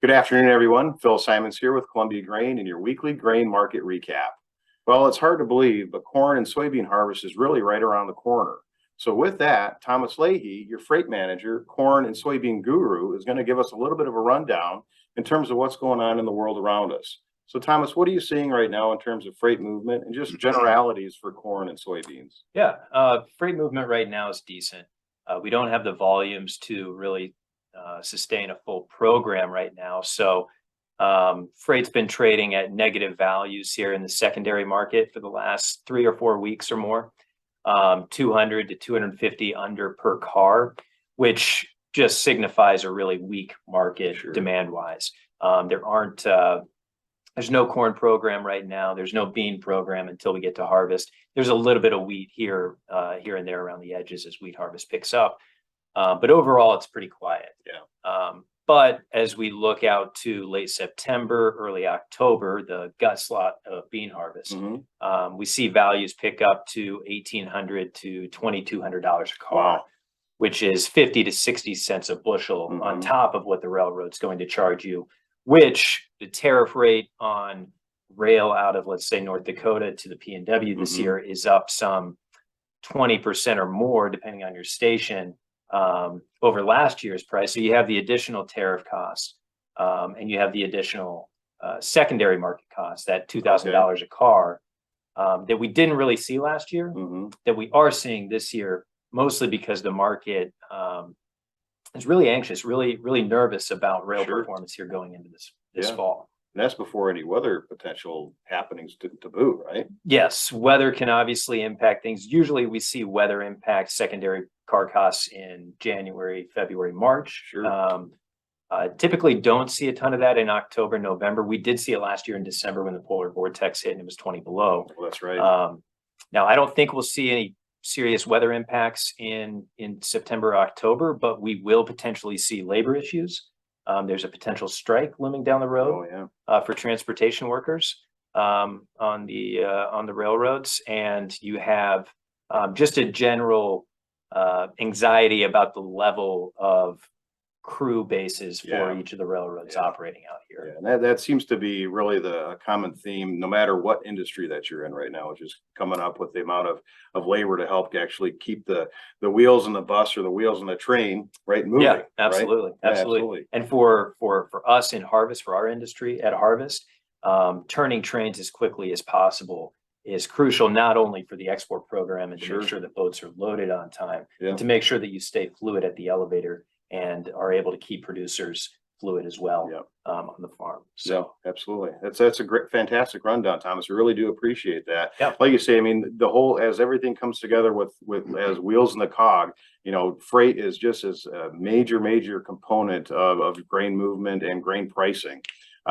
Good afternoon, everyone. Phil Simons here with Columbia Grain and your weekly grain market recap. Well, it's hard to believe, but corn and soybean harvest is really right around the corner. So with that, Thomas Leahy, your freight manager, corn and soybean guru, is going to give us a little bit of a rundown in terms of what's going on in the world around us. So Thomas, what are you seeing right now in terms of freight movement and just generalities for corn and soybeans? Yeah, freight movement right now is decent. We don't have the volumes to really sustain a full program right now. So freight's been trading at negative values here in the secondary market for the last 3 or 4 weeks or more, 200 to 250 under per car, which just signifies a really weak market demand wise. There's no corn program right now. There's no bean program until we get to harvest. There's a little bit of wheat here and there around the edges as wheat harvest picks up. But overall, it's pretty quiet. But as we look out to late September, early October, the gut slot of bean harvest, we see values pick up to $1,800 to $2,200 a car, which is 50 to 60 cents a bushel on top of what the railroad's going to charge you, which the tariff rate on rail out of, let's say, North Dakota to the PNW this year is up some 20% or more, depending on your station, over last year's price. So you have the additional tariff cost, and you have the additional secondary market cost, that $2,000 a car, that we didn't really see last year, that we are seeing this year, mostly because the market is really anxious, really nervous about rail performance here going into this fall. And that's before any weather potential happenings to boot, right? Yes, weather can obviously impact things. Usually we see weather impact secondary car costs in January, February, March. Typically don't see a ton of that in October, November. We did see it last year in December when the polar vortex hit and it was 20 below. Well, that's right. Now, I don't think we'll see any serious weather impacts in September, October, but we will potentially see labor issues. There's a potential strike looming down the road for transportation workers on the railroads, and you have just a general anxiety about the level of crew bases for each of the railroads operating out here. And that seems to be really the common theme, no matter what industry that you're in right now, which is coming up with the amount of labor to help actually keep the wheels in the bus or the wheels in the train moving. Yeah, absolutely. And for us in harvest, for our industry at harvest, turning trains as quickly as possible is crucial, not only for the export program and to make sure that boats are loaded on time, but to make sure that you stay fluid at the elevator and are able to keep producers fluid as well on the farm. So absolutely. That's a great, fantastic rundown, Thomas. We really do appreciate that. Like you say, I mean, the whole, as everything comes together with as wheels in the cog, freight is just as a major component of grain movement and grain pricing.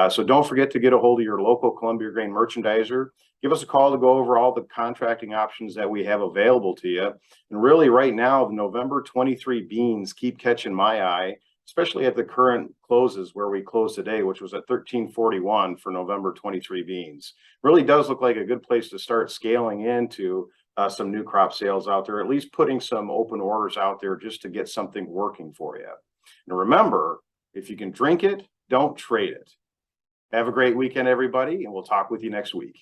So don't forget to get a hold of your local Columbia Grain merchandiser. Give us a call to go over all the contracting options that we have available to you. And really right now, the November 23 beans keep catching my eye, especially at the current closes where we closed today, which was at 1341 for November 23 beans. Really does look like a good place to start scaling into some new crop sales out there, at least putting some open orders out there just to get something working for you. And remember, if you can drink it, don't trade it. Have a great weekend, everybody, and we'll talk with you next week.